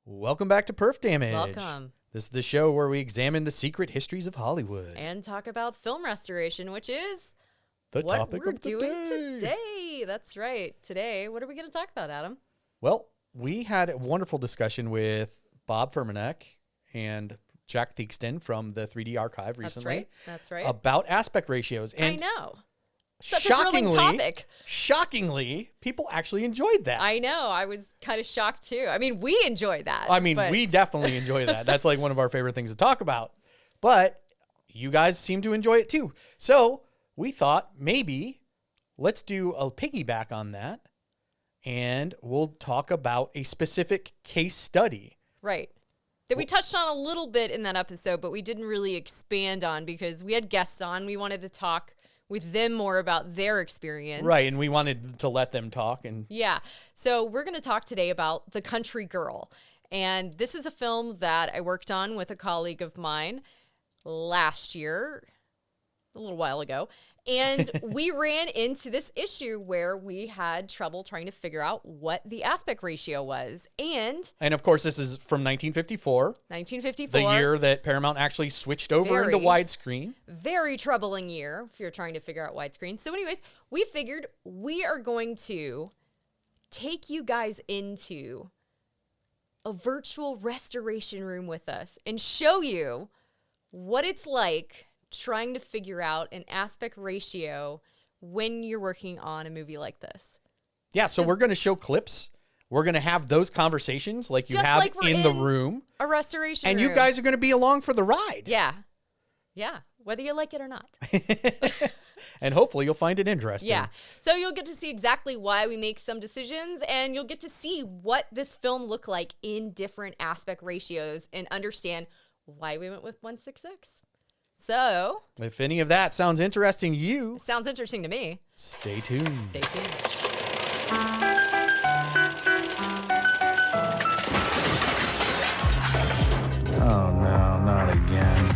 Welcome back to Perf Damage. Welcome. This is the show where we examine the secret histories of Hollywood. And talk about film restoration, which is the what topic we're of the doing day. today. That's right. Today, what are we going to talk about, Adam? Well, we had a wonderful discussion with Bob Furmanek and Jack Theakston from the 3D Archive recently. That's right. About aspect ratios. And I know. Such a thrilling topic. Shockingly, people actually enjoyed that. I know. I was kind of shocked too. I mean, we enjoyed that. I mean, we definitely enjoy that. That's like one of our favorite things to talk about. But you guys seem to enjoy it too. So we thought maybe let's do a piggyback on that and we'll talk about a specific case study. Right. That we touched on a little bit in that episode, but we didn't really expand on because we had guests on. We wanted to talk with them more about their experience. Right, and we wanted to let them talk. Yeah, so we're going to talk today about The Country Girl. And this is a film that I worked on with a colleague of mine last year, a little while ago. And we ran into this issue where we had trouble trying to figure out what the aspect ratio was. And of course, this is from 1954. 1954. The year that Paramount actually switched over into widescreen. Very troubling year if you're trying to figure out widescreen. So anyways, we figured we are going to take you guys into a virtual restoration room with us and show you what it's like trying to figure out an aspect ratio when you're working on a movie like this. Yeah, so we're going to show clips. We're going to have those conversations like you have in the room. A restoration room. And you guys are going to be along for the ride. Yeah. Yeah, whether you like it or not. And hopefully you'll find it interesting. Yeah. So you'll get to see exactly why we make some decisions, and you'll get to see what this film looked like in different aspect ratios and understand why we went with 1:6:6. So, if any of that sounds interesting to you, sounds interesting to me. Stay tuned. Stay tuned. Oh no, not again.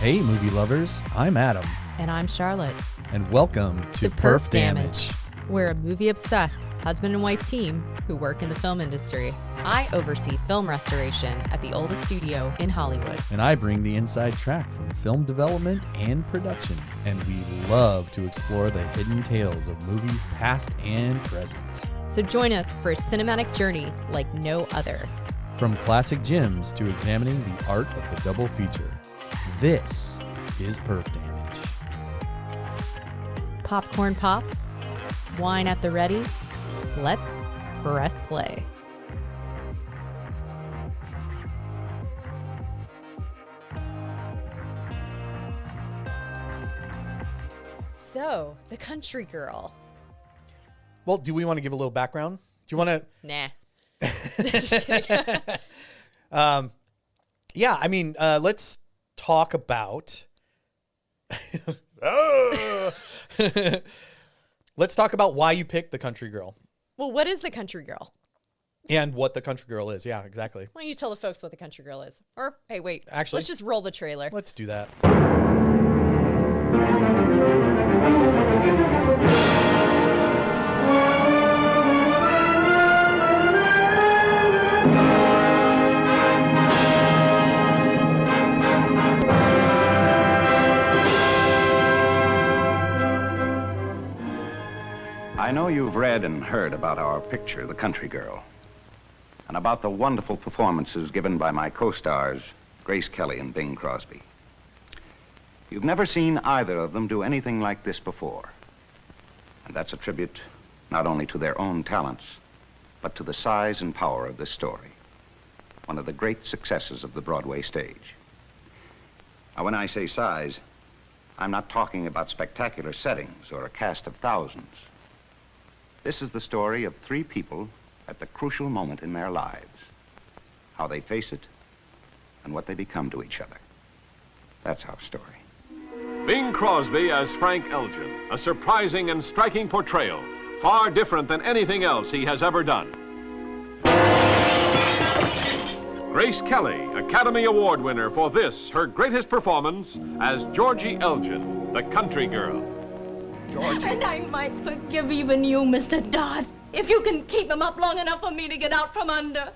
Hey, movie lovers, I'm Adam. And I'm Charlotte. And welcome to Perf Damage. We're a movie-obsessed husband and wife team who work in the film industry. I oversee film restoration at the oldest studio in Hollywood. And I bring the inside track from film development and production. And we love to explore the hidden tales of movies past and present. So join us for a cinematic journey like no other. From classic gems to examining the art of the double feature. This is Perf Damage. Popcorn popped, wine at the ready. Let's press play. So, The Country Girl. Well, do we want to give a little background? Do you want to? Nah. Yeah, I mean, let's talk about. Let's talk about why you picked The Country Girl. Well, what is The Country Girl? And what The Country Girl is. Yeah, exactly. Why don't you tell the folks what The Country Girl is? Or, hey, wait. Actually, let's just roll the trailer. Let's do that. I know you've read and heard about our picture, The Country Girl, and about the wonderful performances given by my co-stars, Grace Kelly and Bing Crosby. You've never seen either of them do anything like this before, and that's a tribute not only to their own talents, but to the size and power of this story, one of the great successes of the Broadway stage. Now, when I say size, I'm not talking about spectacular settings or a cast of thousands. This is the story of three people at the crucial moment in their lives, how they face it and what they become to each other. That's our story. Bing Crosby as Frank Elgin, a surprising and striking portrayal, far different than anything else he has ever done. Grace Kelly, Academy Award winner for this, her greatest performance as Georgie Elgin, the country girl. Georgie. And I might forgive even you, Mr. Dodd. if you can keep him up long enough for me to get out from under.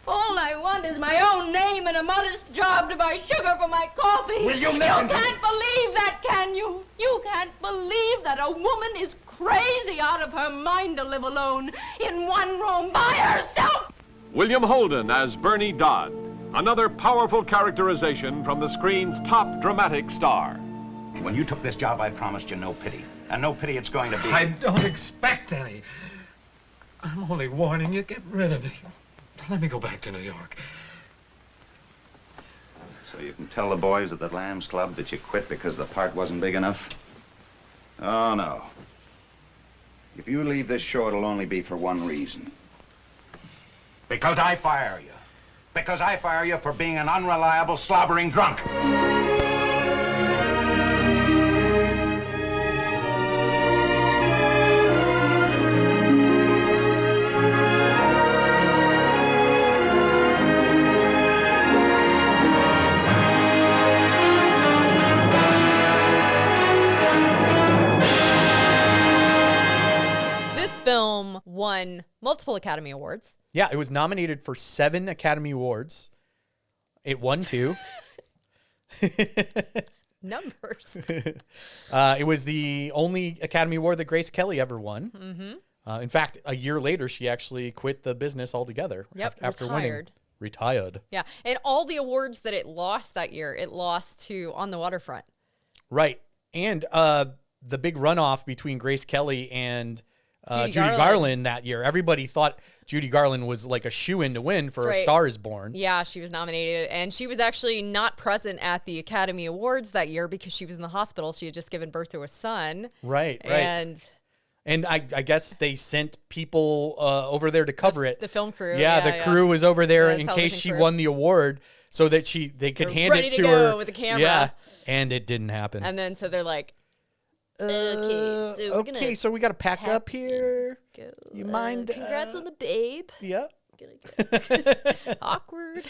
All I want is my own name and a modest job to buy sugar for my coffee. Will you listen You to me? can't believe that, can you? You can't believe that a woman is crazy out of her mind to live alone in one room by herself. William Holden as Bernie Dodd, another powerful characterization from the screen's top dramatic star. When you took this job, I promised you no pity. And no pity it's going to be. I don't expect any. I'm only warning you, get rid of me. Let me go back to New York. So you can tell the boys at the Lambs Club that you quit because the part wasn't big enough? Oh, no. If you leave this show, it'll only be for one reason. Because I fire you. Because I fire you for being an unreliable, slobbering drunk. Film won multiple Academy Awards. Yeah, it was nominated for 7 Academy Awards. It won 2. Numbers. It was the only Academy Award that Grace Kelly ever won. Mm-hmm. In fact, a year later, she actually quit the business altogether. Yep, after winning. Retired. Yeah, and all the awards that it lost that year, it lost to On the Waterfront. Right. And the big runoff between Grace Kelly and Judy Garland. Garland that year. Everybody thought Judy Garland was like a shoo-in to win for That's A right. Star is Born. Yeah, she was nominated, and she was actually not present at the Academy Awards that year because she was in the hospital. She had just given birth to a son. Right. And I guess they sent people over there to cover it. the film crew. Yeah, the crew was over there The in case television she crew. won the award so that they could They're hand ready it to to go her with the camera. Yeah, and it didn't happen. And then so they're like, okay, so we got to pack up here. go. You mind? Congrats on the babe. Yeah. Awkward.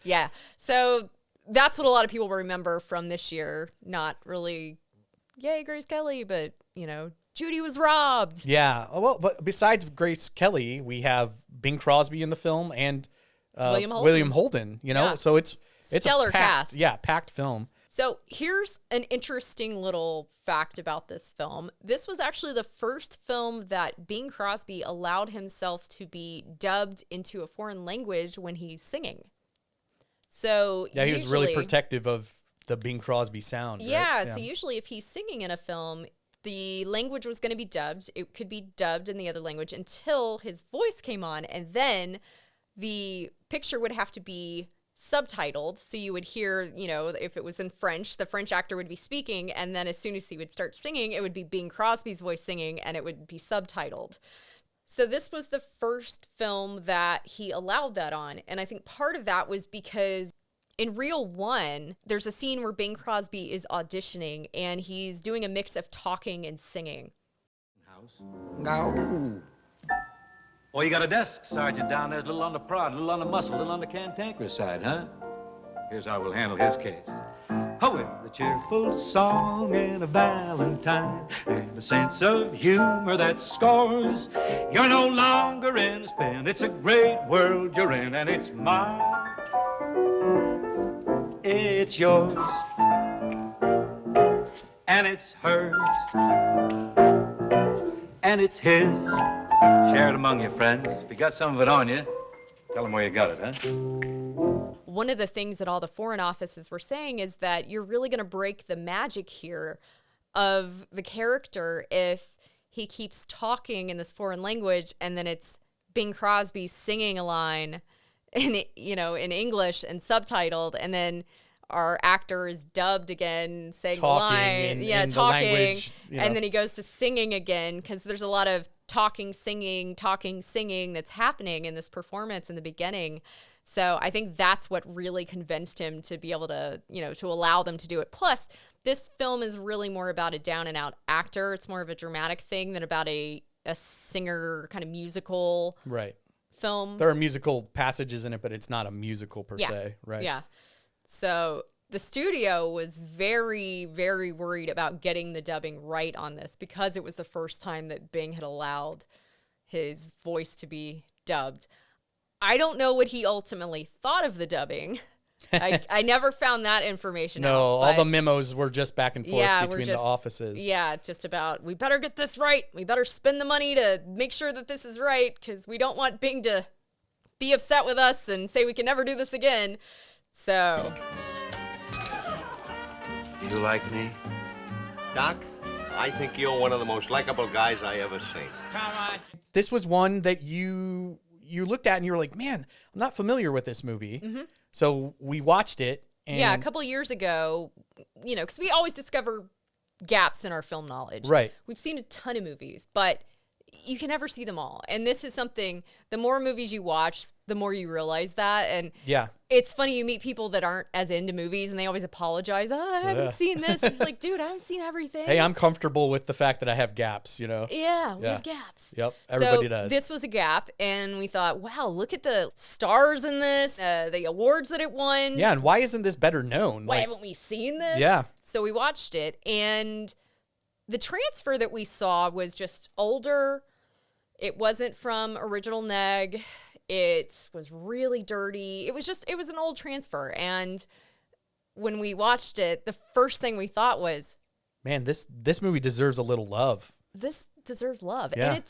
Yeah. So that's what a lot of people remember from this year. Not really, yay, Grace Kelly, but, Judy was robbed. Yeah. Well, but besides Grace Kelly, we have Bing Crosby in the film and William Holden. Yeah. So it's Stellar a packed, cast. Yeah, packed film. So here's an interesting little fact about this film. This was actually the first film that Bing Crosby allowed himself to be dubbed into a foreign language when he's singing. So yeah, he was really protective of the Bing Crosby sound. Yeah, right? so usually if he's singing in a film, the language was going to be dubbed. It could be dubbed in the other language until his voice came on, and then the picture would have to be subtitled, so you would hear, if it was in French, the French actor would be speaking, and then as soon as he would start singing, it would be Bing Crosby's voice singing, and it would be subtitled. So this was the first film that he allowed that on, and I think part of that was because in Reel 1, there's a scene where Bing Crosby is auditioning, and he's doing a mix of talking and singing. Now. Well, you got a desk, Sergeant, down there. It's a little on the prod, a little on the muscle, a little on the cantankerous side, huh? Here's how we'll handle his case. Oh, with a cheerful song and a valentine and a sense of humor that scores, you're no longer in a spin. It's a great world you're in, and it's mine. It's yours. And it's hers. And it's his. Share it among your friends. If you got some of it on you, tell them where you got it, huh? One of the things that all the foreign offices were saying is that you're really going to break the magic here of the character if he keeps talking in this foreign language and then it's Bing Crosby singing a line in English and subtitled, and then our actor is dubbed again saying Talking the line, in talking, the language, and then he goes to singing again because there's a lot of talking, singing that's happening in this performance in the beginning. So I think that's what really convinced him to be able to, to allow them to do it. Plus, this film is really more about a down and out actor. It's more of a dramatic thing than about a singer kind of musical film. There are musical passages in it, but it's not a musical per se, right? Yeah. So the studio was very, very worried about getting the dubbing right on this because it was the first time that Bing had allowed his voice to be dubbed. I don't know what he ultimately thought of the dubbing. I never found that information out. No, all but the memos were just back and forth between the offices. Yeah, just about, we better get this right. We better spend the money to make sure that this is right because we don't want Bing to be upset with us and say we can never do this again. So. You like me? Doc, I think you're one of the most likable guys I ever seen. This was one that you looked at and you were like, man, I'm not familiar with this movie. Mm-hmm. So we watched it. And yeah, a couple of years ago, you know, because we always discover gaps in our film knowledge. Right. We've seen a ton of movies, but you can never see them all. And this is something, the more movies you watch, the more you realize that. And yeah, it's funny, you meet people that aren't as into movies and they always apologize. Oh, I haven't seen this. And like, dude, I haven't seen everything. Hey, I'm comfortable with the fact that I have gaps, you know? Yeah, we have gaps. Yep, everybody so does. This was a gap, and we thought, wow, look at the stars in this, the awards that it won. Yeah, and why isn't this better known? Why haven't we seen this? Yeah. So we watched it, and the transfer that we saw was just older. It wasn't from original neg. It was really dirty. It was an old transfer. And when we watched it, the first thing we thought was, man, this movie deserves a little love. This deserves love. Yeah. And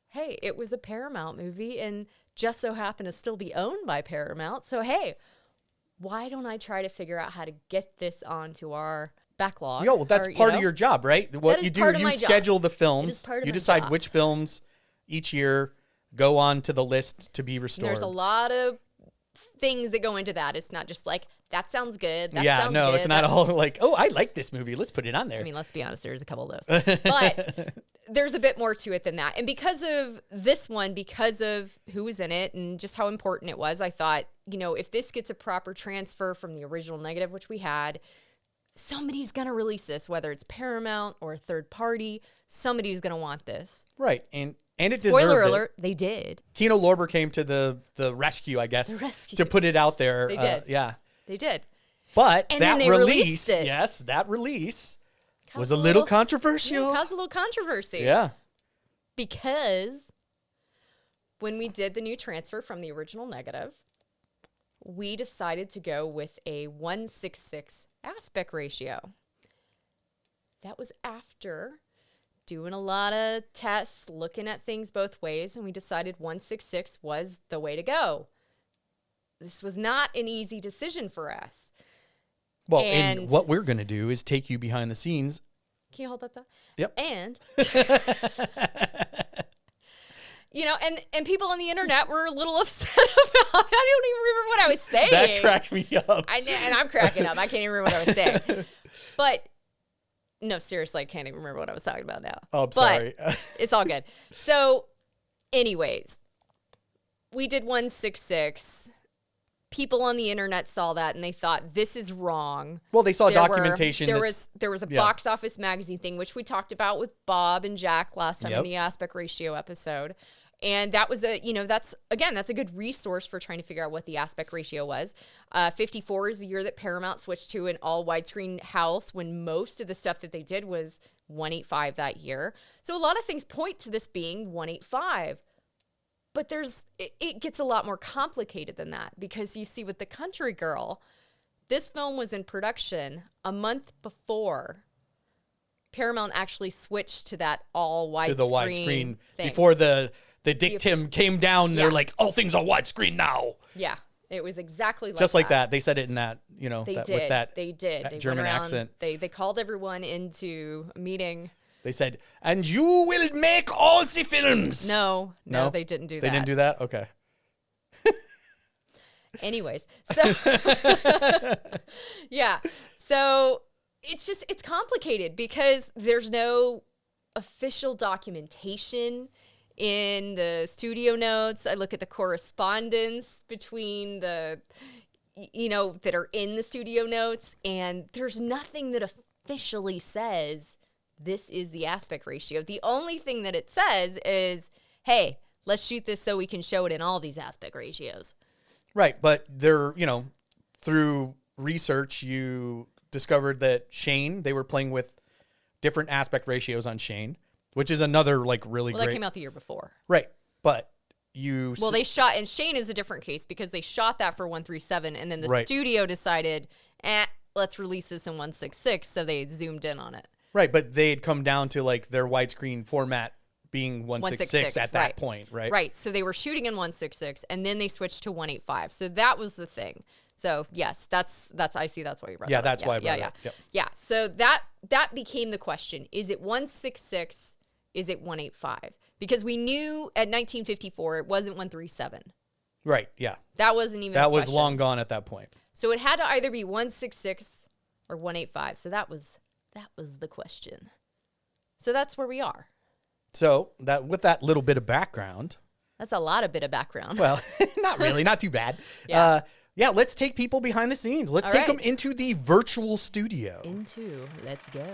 hey, it was a Paramount movie and just so happened to still be owned by Paramount. So, hey, why don't I try to figure out how to get this onto our backlog? Well, that's part of your job, right? What you do, you schedule the films. You decide which films each year go on to the list to be restored. There's a lot of things that go into that. It's not just like, that sounds good. That sounds no, good. It's not all like, oh, I like this movie. Let's put it on there. I mean, let's be honest. There's a couple of those. But there's a bit more to it than that. And because of this one, because of who was in it and just how important it was, I thought, you know, if this gets a proper transfer from the original negative, which we had, somebody's going to release this, whether it's Paramount or a third party, somebody's going to want this. Right. And it Spoiler deserved alert, it. they did. Kino Lorber came to the rescue, I guess, to put it out there. They did. Yeah. They did. But And that then they release, released it. yes, that release was Caused a little controversial. Caused a little controversy. Yeah. Because when we did the new transfer from the original negative, we decided to go with a 1:6:6 aspect ratio. That was after doing a lot of tests, looking at things both ways, and we decided 1:6:6 was the way to go. This was not an easy decision for us. Well, and what we're going to do is take you behind the scenes. Can you hold that thought? Yep. And you know, and people on the internet were a little upset about it. I don't even remember what I was saying. That cracked me up. And I'm cracking up. I can't even remember what I was saying. But no, seriously, I can't even remember what I was talking about now. Oh, I'm sorry. It's all good. So, anyways, we did 1:6:6. People on the internet saw that and they thought this is wrong. Well, they saw documentation. There was a box office magazine thing, which we talked about with Bob and Jack last time in the aspect ratio episode. And that was that's a good resource for trying to figure out what the aspect ratio was. 54 is the year that Paramount switched to an all widescreen house when most of the stuff that they did was 1:8:5 that year. So a lot of things point to this being 1:8:5. But it gets a lot more complicated than that because you see with The Country Girl, this film was in production a month before Paramount actually switched to that all widescreen. To the widescreen thing. before the dictum came down. They're like, all things are widescreen now. Yeah, it was exactly like just like that. They said it in that, with that they did. That they German went around, accent. They called everyone into a meeting. They said, and you will make all the films. No, they didn't do that. They didn't do that? Okay. Anyways, so yeah. So it's complicated because there's no official documentation in the studio notes. I look at the correspondence between that are in the studio notes, and there's nothing that officially says this is the aspect ratio. The only thing that it says is, hey, let's shoot this so we can show it in all these aspect ratios. Right, but they're, through research, you discovered that Shane, they were playing with different aspect ratios on Shane, which is another like really Well, great. that came out the year before. Right. But Well, they shot, and Shane is a different case because they shot that for 137, and then the studio decided, let's release this in 166, so they zoomed in on it. Right, but they'd come down to like their widescreen format being 166 at that point, right? Right. So they were shooting in 166, and then they switched to 185. So that was the thing. So yes, that's I see. That's why you brought. Yeah, that that's up. why I brought it up. Yep. Yeah. So that became the question: is it 166? Is it 185? Because we knew at 1954 it wasn't 137. Right. Yeah. That wasn't even. That a was question. long gone at that point. So it had to either be 166 or 185. So that was the question. So that's where we are. So that with that little bit of background. That's a lot of bit of background. Well, not really, not too bad. Yeah. Let's take people behind the scenes. Let's take them into the virtual studio. Let's go.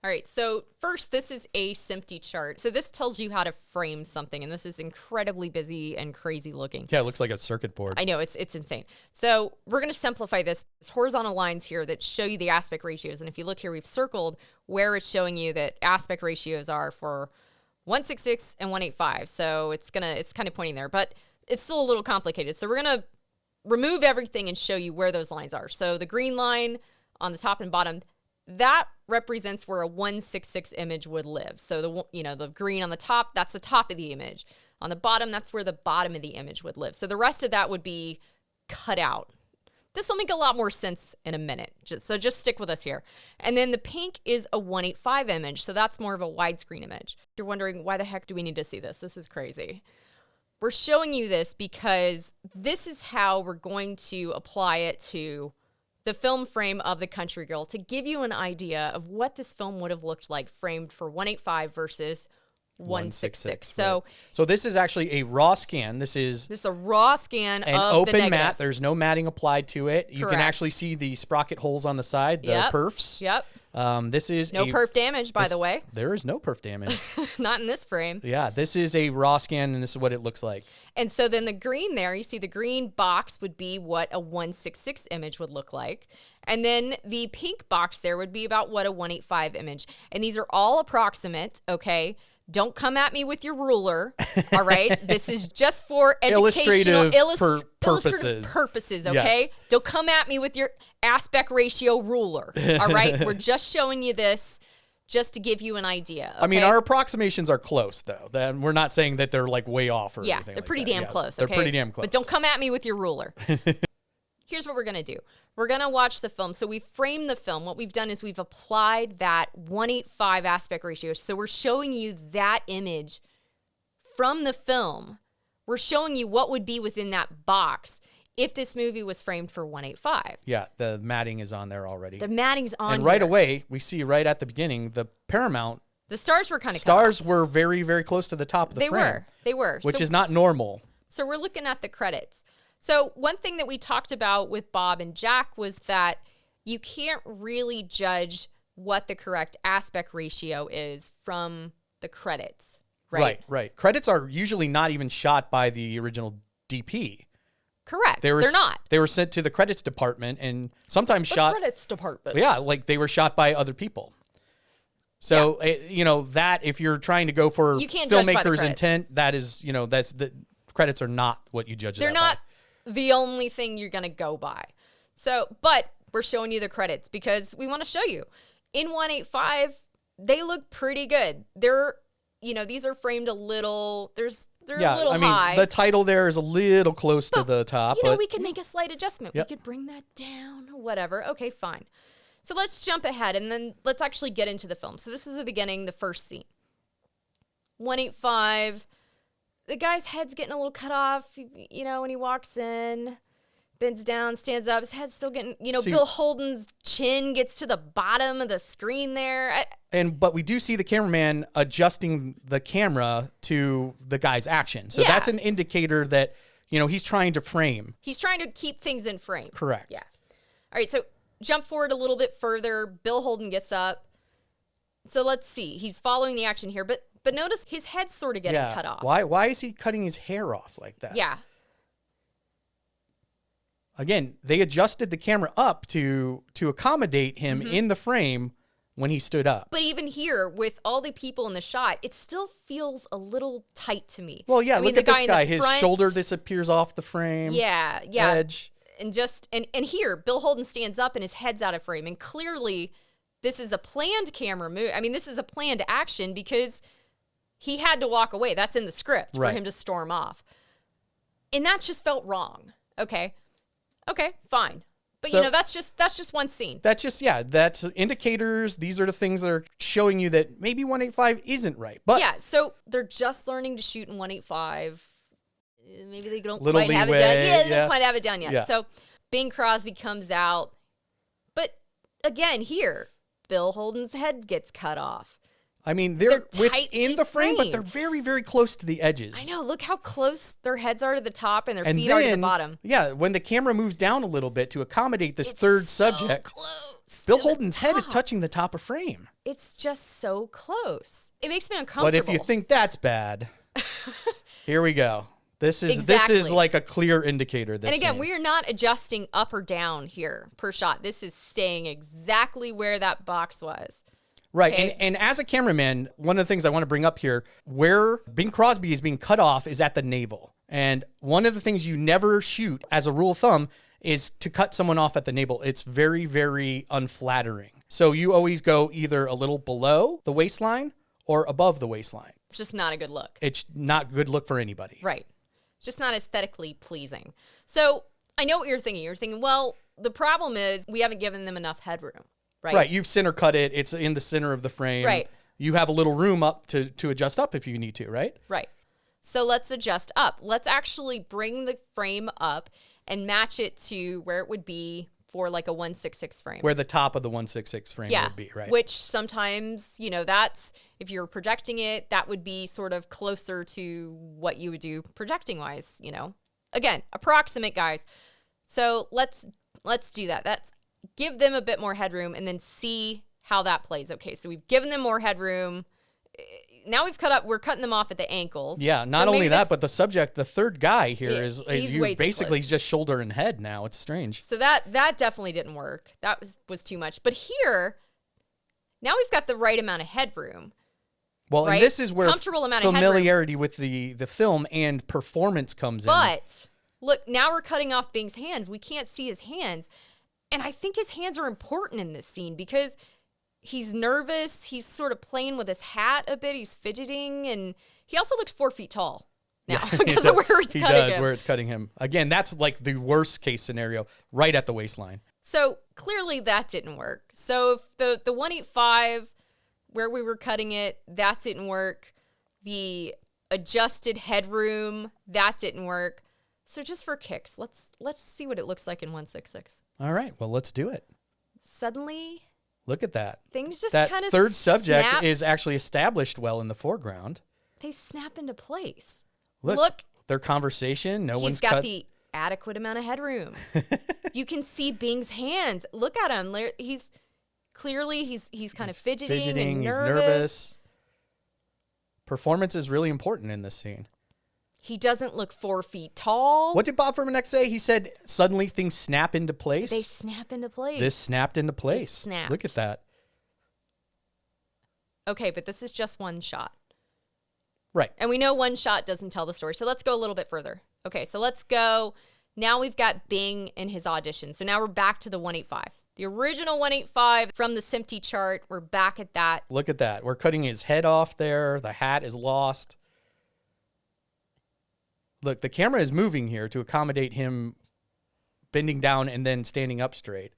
All right, so first, this is a SMPTE chart. So this tells you how to frame something, and this is incredibly busy and crazy looking. Yeah, it looks like a circuit board. I know, it's insane. So we're going to simplify this. There's horizontal lines here that show you the aspect ratios, and if you look here, we've circled where it's showing you that aspect ratios are for 166 and 185. So it's kind of pointing there, but it's still a little complicated. So we're going to remove everything and show you where those lines are. So the green line on the top and bottom, that represents where a 166 image would live. So the green on the top, that's the top of the image. On the bottom, that's where the bottom of the image would live. So the rest of that would be cut out. This will make a lot more sense in a minute. So just stick with us here. And then the pink is a 185 image. So that's more of a widescreen image. You're wondering, why the heck do we need to see this? This is crazy. We're showing you this because this is how we're going to apply it to the film frame of The Country Girl to give you an idea of what this film would have looked like framed for 185 versus 166. So this is actually a raw scan. This is a raw scan an of open the negative. mat. There's no matting applied to it. You can Correct. actually see the sprocket holes on the side, the perfs. Yep. This is no perf damage, by the way. There is no perf damage. Not in this frame. Yeah, this is a raw scan, and this is what it looks like. And so then the green there, you see the green box would be what a 166 image would look like. And then the pink box there would be about what a 185 image. And these are all approximate, okay? Don't come at me with your ruler, all right? This is just for educational illustrative purposes, okay? Yes. Don't come at me with your aspect ratio ruler, all right? We're just showing you this just to give you an idea. Okay? I mean, our approximations are close, though. Then we're not saying that they're like way off or anything. They're pretty like that. damn close, They're okay? pretty damn close. But don't come at me with your ruler. Here's what we're going to do. We're going to watch the film. So we framed the film. What we've done is we've applied that 185 aspect ratio. So we're showing you that image from the film. We're showing you what would be within that box if this movie was framed for 185. Yeah, the matting is on there already. The matting's on And right here. away, we see right at the beginning, the Paramount The stars were kind of stars were very, very close to the top of the frame. They were. Which So- is not normal. So we're looking at the credits. So one thing that we talked about with Bob and Jack was that you can't really judge what the correct aspect ratio is from the credits, right? Right. Credits are usually not even shot by the original DP. Correct. They're not. They were sent to the credits department and sometimes shot. Credits department. Yeah, like they were shot by other people. So, that if you're trying to go for You can't judge by the filmmaker's credits. intent, that is, that's the credits are not what you judge. They're that not by. the only thing you're going to go by. So, but we're showing you the credits because we want to show you. In 185, they look pretty good. They're, these are framed a little, they're a little high. The title there is a little close to the top. but we can make a slight adjustment. Yep. We could bring that down or whatever. Okay, fine. So let's jump ahead and then let's actually get into the film. So this is the beginning, the first scene. 185. The guy's head's getting a little cut off, when he walks in, bends down, stands up. His head's still getting, Bill Holden's chin gets to the bottom of the screen there. But we do see the cameraman adjusting the camera to the guy's action. So that's an indicator that, he's trying to frame. He's trying to keep things in frame. Correct. Yeah. All right, so jump forward a little bit further. Bill Holden gets up. So let's see. He's following the action here, but notice his head's sort of getting cut off. Why is he cutting his hair off like that? Yeah. Again, they adjusted the camera up to accommodate him in the frame when he stood up. But even here, with all the people in the shot, it still feels a little tight to me. Well, yeah, I mean, look at this guy. His front, shoulder disappears off the frame. Yeah. Edge. And here, Bill Holden stands up and his head's out of frame. And clearly, this is a planned camera move. I mean, this is a planned action because he had to walk away. That's in the script for him to storm off. And that just felt wrong. Okay, fine. But, So- that's just one scene. That's indicators. These are the things that are showing you that maybe 185 isn't right. But Yeah, so they're just learning to shoot in 185. Maybe they don't Little quite have it leeway, done. Yeah, they yeah. don't quite have it done yet. Yeah. So Bing Crosby comes out. But again, here, Bill Holden's head gets cut off. I mean, they're tightly within the frame, but they're framed. very, very close to the edges. I know. Look how close their heads are to the top and their And feet then, are to the bottom. yeah, when the camera moves down a little bit to accommodate this It's third so subject, close Bill to the Holden's head is top. touching the top of frame. It's just so close. It makes me uncomfortable. But if you think that's bad, here we go. This is Exactly. like a clear indicator. This And again, scene. we are not adjusting up or down here per shot. This is staying exactly where that box was. Right. Okay. And as a cameraman, one of the things I want to bring up here, where Bing Crosby is being cut off is at the navel. And one of the things you never shoot as a rule of thumb is to cut someone off at the navel. It's very, very unflattering. So you always go either a little below the waistline or above the waistline. It's just not a good look. It's not a good look for anybody. Right. Just not aesthetically pleasing. So I know what you're thinking. You're thinking, well, the problem is we haven't given them enough headroom. Right. Right. You've center cut it. It's in the center of the frame. Right. You have a little room up to adjust up if you need to, right? Right. So let's adjust up. Let's actually bring the frame up and match it to where it would be for like a 166 frame. Where the top of the 166 frame would be, right? Which sometimes, that's, if you're projecting it, that would be sort of closer to what you would do projecting wise, Again, approximate, guys. So let's do that. That's give them a bit more headroom and then see how that plays. Okay, so we've given them more headroom. Now we're cutting them off at the ankles. Yeah, not So only maybe that, this- but the subject, the third guy here Yeah, is he's you way too basically close. just shoulder and head now. It's strange. So that definitely didn't work. That was too much. But here, now we've got the right amount of headroom. Well, right? and this is where Comfortable amount of headroom. familiarity with the film and performance comes in. But look, now we're cutting off Bing's hands. We can't see his hands. And I think his hands are important in this scene because he's nervous. He's sort of playing with his hat a bit. He's fidgeting. And he also looks 4 feet tall now because of where it's he cutting does him. where it's cutting him. Again, that's like the worst case scenario, right at the waistline. So clearly that didn't work. So if the 185, where we were cutting it, that didn't work. The adjusted headroom, that didn't work. So just for kicks, let's see what it looks like in 166. All right, well, let's do it. Suddenly, Look at that. things just That kind of third subject snap. is actually established well in the foreground. They snap into place. Look, their conversation. No He's one's got cut. the adequate amount of headroom. You can see Bing's hands. Look at him. He's clearly he's kind of fidgeting and He's nervous. nervous. Performance is really important in this scene. He doesn't look 4 feet tall. What did Bob Furmanek say? He said suddenly things snap into place. They snap into place. This snapped into place. snapped. Look at that. Okay, but this is just one shot. Right. And we know one shot doesn't tell the story. So let's go a little bit further. Okay, so let's go. Now we've got Bing in his audition. So now we're back to the 185. The original 185 from the SMPTE chart. We're back at that. Look at that. We're cutting his head off there. The hat is lost. Look, the camera is moving here to accommodate him bending down and then standing up straight.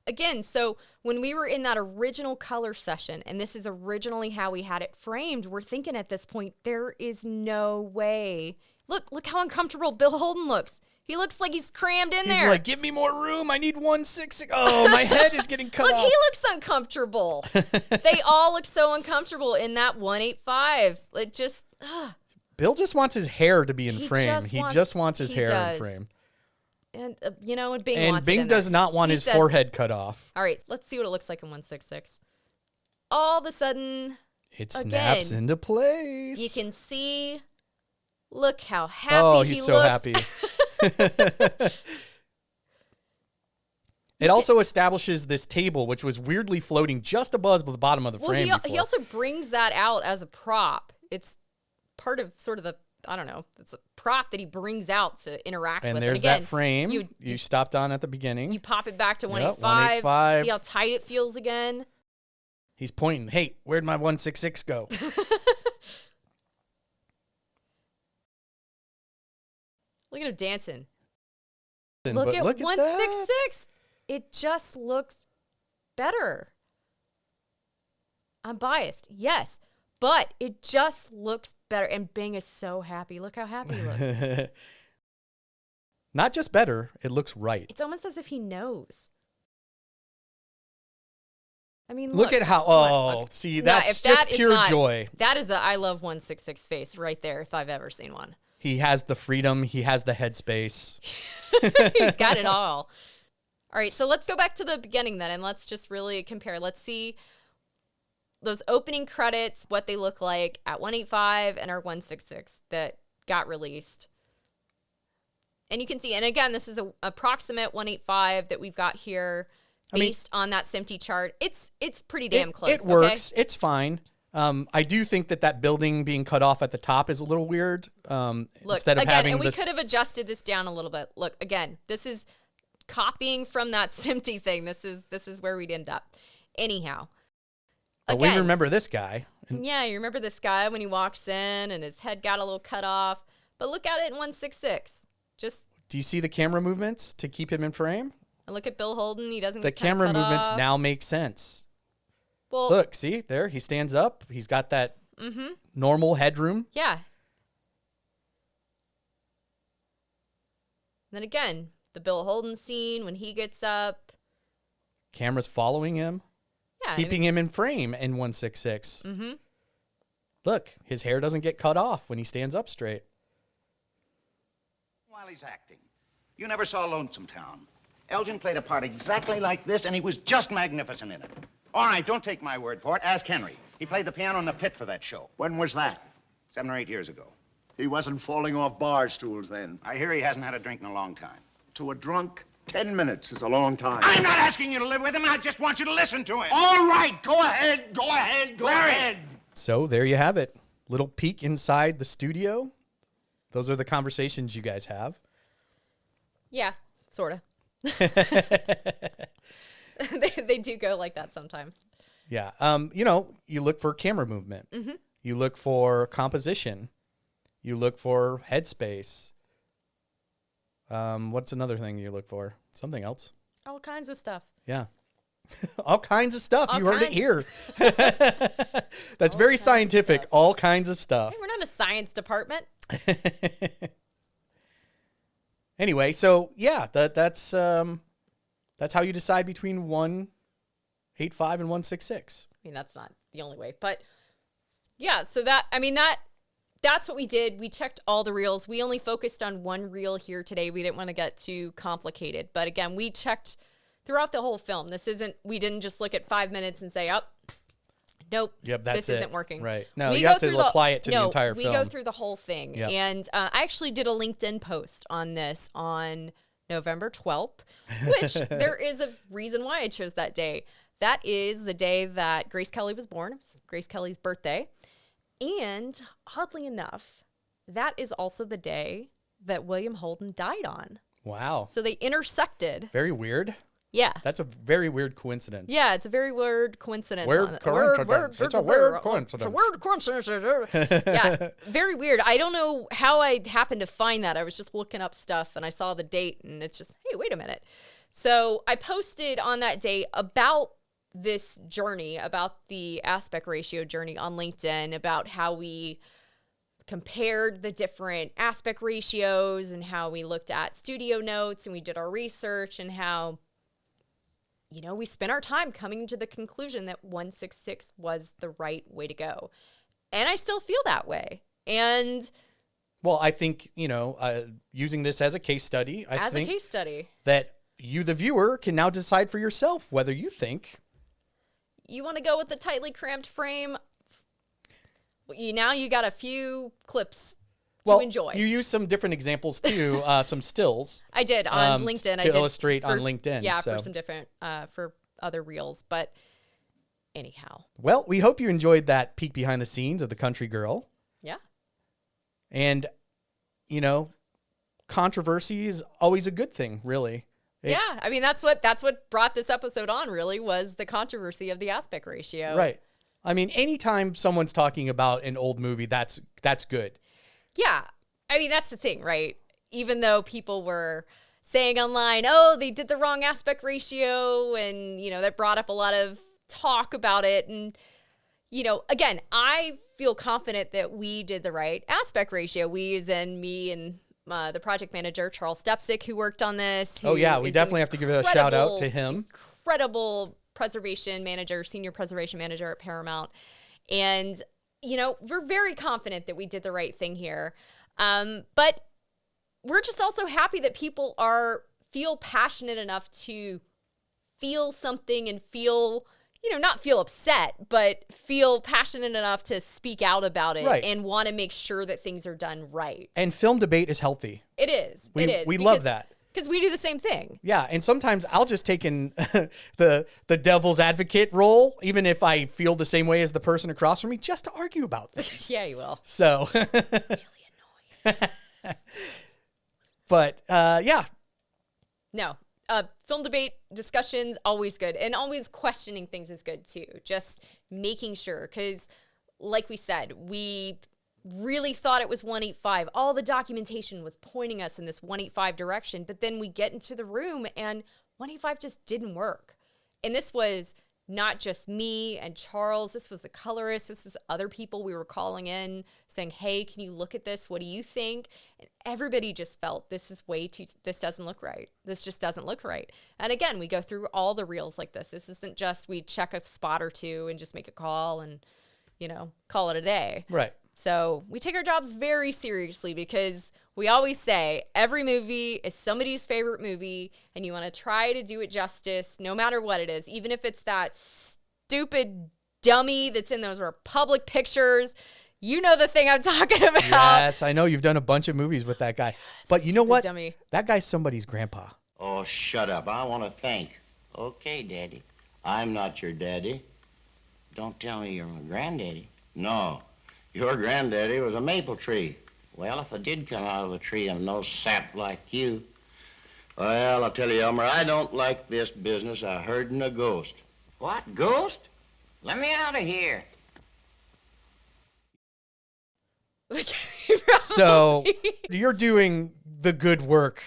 Again, so when we were in that original color session, and this is originally how we had it framed, we're thinking at this point, there is no way. Look how uncomfortable Bill Holden looks. He looks like he's crammed in He's there. like, give me more room. I need 166. Oh, my head is getting cut Look, off. he looks uncomfortable. They all look so uncomfortable in that 185. It just, Bill just wants his hair to be in He frame. just He wants- just wants his he hair does. in frame. And, and Bing And wants it Bing in there. does not want He his says, forehead cut off. All right, let's see what it looks like in 166. All of a sudden, It snaps again, into place. you can see, look how happy Oh, he he's so looks. happy. It also establishes this table, which was weirdly floating just above the bottom of the frame. He also brings that out as a prop. It's part of sort of the, I don't know, it's a prop that he brings out to interact with. And there's again, that frame you stopped on at the beginning. You pop it back to 185. 185. See how tight it feels again. He's pointing, hey, where'd my 166 go? Look at him dancing. But Look at that. 166. It just looks better. I'm biased, yes, but it just looks better. And Bing is so happy. Look how happy he looks. Not just better, it looks right. It's almost as if he knows. I mean, Look at how, look. see, No, that's if just that is pure not- joy. That is a I love 166 face right there if I've ever seen one. He has the freedom. He has the headspace. He's got it all. All right, so let's go back to the beginning then, and let's just really compare. Let's see those opening credits, what they look like at 185 and our 166 that got released. And you can see, and again, this is a approximate 185 that we've got here based on that SMPTE chart. It's pretty damn close. It works. It's fine. I do think that building being cut off at the top is a little weird. Look, instead of again, having and we this, could have adjusted this down a little bit. Look, again, this is copying from that SMPTE thing. This is where we'd end up. Anyhow. but we remember this guy. Yeah, you remember this guy when he walks in and his head got a little cut off. But look at it in 166. Just Do you see the camera movements to keep him in frame? and look at Bill Holden. He doesn't The get kinda camera cut movements off. now make sense. Well, Look, see there, he stands up. He's got that normal headroom. yeah. And then again, the Bill Holden scene when he gets up. Camera's following him, Yeah. keeping him in frame in 166. Mm-hmm. Look, his hair doesn't get cut off when he stands up straight. While he's acting. You never saw Lonesome Town. Elgin played a part exactly like this, and he was just magnificent in it. All right, don't take my word for it. Ask Henry. He played the piano in the pit for that show. When was that? 7 or 8 years ago. He wasn't falling off bar stools then. I hear he hasn't had a drink in a long time. To a drunk, 10 minutes is a long time. I'm not asking you to live with him. I just want you to listen to him. All right, go ahead, go ahead, go Larry. ahead. So there you have it. Little peek inside the studio. Those are the conversations you guys have. Yeah, sort of. they do go like that sometimes. Yeah. You look for camera movement. Mm-hmm. You look for composition. You look for headspace. What's another thing you look for? Something else. All kinds of stuff. Yeah. All kinds of stuff. All You heard it kinds. here. That's very kinds of scientific. stuff. All kinds of stuff. Hey, we're not a science department. Anyway, so yeah, that's how you decide between 185 and 166. I mean, that's not the only way, but yeah, so that's what we did. We checked all the reels. We only focused on one reel here today. We didn't want to get too complicated, but again, we checked throughout the whole film. We didn't just look at 5 minutes and say, oh, nope, Yep, that's this it. isn't working. Right. No, We you go have to through apply it to the entire we film. go through the whole thing. Yep. And I actually did a LinkedIn post on this on November 12th, which there is a reason why I chose that day. That is the day that Grace Kelly was born. It was Grace Kelly's birthday. And oddly enough, that is also the day that William Holden died on. Wow. So they intersected. Very weird. Yeah. That's a very weird coincidence. Yeah, it's a very weird coincidence. Weird on it. coincidence. It's a weird coincidence. It's a weird coincidence. Yeah, very weird. I don't know how I happened to find that. I was just looking up stuff and I saw the date and it's just, hey, wait a minute. So I posted on that day about this journey, about the aspect ratio journey on LinkedIn, about how we compared the different aspect ratios and how we looked at studio notes and we did our research and how, you know, we spent our time coming to the conclusion that 166 was the right way to go. And I still feel that way. And Well, I think, using this as a case study, I think a case study, that you, the viewer, can now decide for yourself whether you think you want to go with the tightly cramped frame. You got a few clips to enjoy. You use some different examples too, some stills. I did on LinkedIn. To illustrate on LinkedIn. Yeah, for some different, for other reels. But anyhow. Well, we hope you enjoyed that peek behind the scenes of The Country Girl. Yeah. And, controversy is always a good thing, really. Yeah, I mean, that's what brought this episode on, really, was the controversy of the aspect ratio. Right. I mean, anytime someone's talking about an old movie, that's good. Yeah. I mean, that's the thing, right? Even though people were saying online, oh, they did the wrong aspect ratio, and, that brought up a lot of talk about it. And, again, I feel confident that we did the right aspect ratio. We, as in me and the project manager, Charles Stepsick, who worked on this. We definitely have to give a shout out to him. Incredible preservation manager, senior preservation manager at Paramount. And, we're very confident that we did the right thing here. But we're just also happy that people feel passionate enough to feel something and feel, not feel upset, but feel passionate enough to speak out about it and want to make sure that things are done right. And film debate is healthy. It is. We love that. Because we do the same thing. Yeah, and sometimes I'll just take in the devil's advocate role, even if I feel the same way as the person across from me, just to argue about things. Yeah, you will. So, really annoying. But yeah. No, film debate discussions, always good. And always questioning things is good too. Just making sure, because like we said, we really thought it was 185. All the documentation was pointing us in this 185 direction, but then we get into the room and 185 just didn't work. And this was not just me and Charles. This was the colorist. This was other people we were calling in saying, hey, can you look at this? What do you think? And everybody just felt this doesn't look right. This just doesn't look right. And again, we go through all the reels like this. This isn't just we check a spot or two and just make a call and, call it a day. Right. So we take our jobs very seriously because we always say every movie is somebody's favorite movie, and you want to try to do it justice no matter what it is, even if it's that stupid dummy that's in those Republic pictures. You know the thing I'm talking about. Yes, I know you've done a bunch of movies with that guy. But you know what? Dummy. That guy's somebody's grandpa. Oh, shut up. I want to think. Okay, Daddy. I'm not your daddy. Don't tell me you're my granddaddy. No. Your granddaddy was a maple tree. Well, if I did come out of a tree and no sap like you. Well, I'll tell you, Elmer, I don't like this business of herding a ghost. What, ghost? Let me out of here. So you're doing the good work,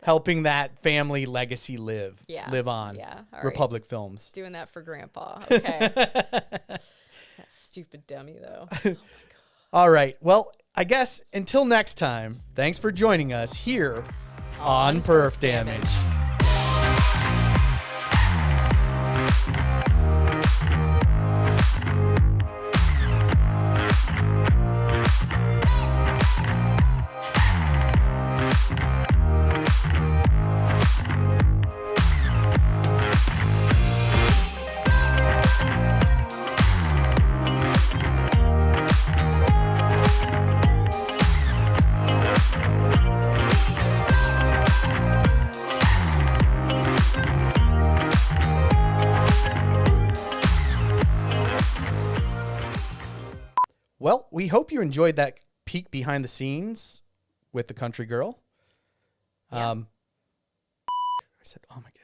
helping that family legacy live on. Yeah, all Republic Films. Doing that for Grandpa. Okay. That stupid dummy, though. Oh my God. All right. Well, I guess until next time, thanks for joining us here on Perf Damage. Well, we hope you enjoyed that peek behind the scenes with The Country Girl. Yeah. I said, oh my God.